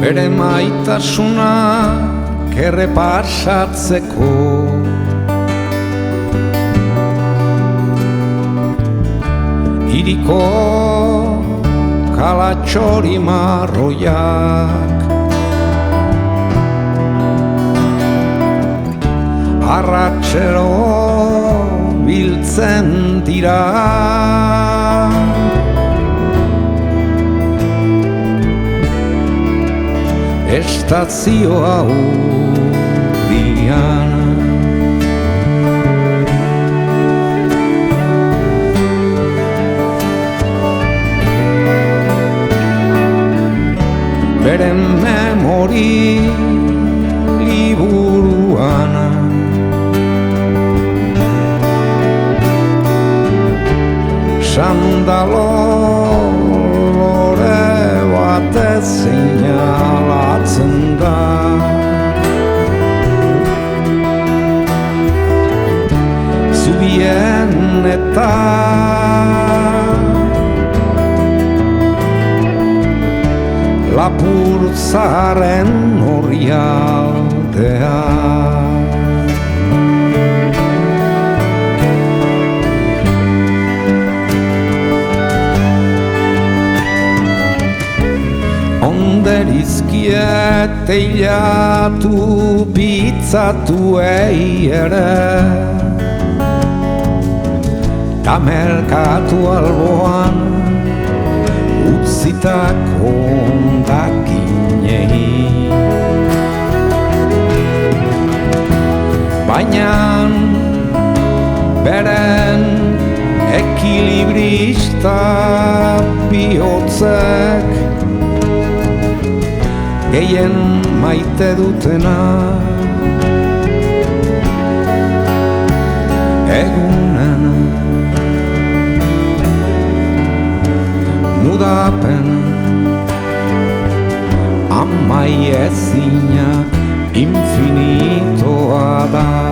bere maitasuna errepasatzeko. Hiriko kalatxori marroiak arratsero biltzen dira, estazio haudian. Beren memori liburuan sandalo lore batez seinalatzen da. Zubien eta lapurtzaren orrialdea. Onderizkiet teilatu pitzatu ere, ta merkatu alboan utzitako hondakinei. Baina beren ekilibrista bihotzek gehien maite dutena egunen mudapen amaiezina infinitoa da.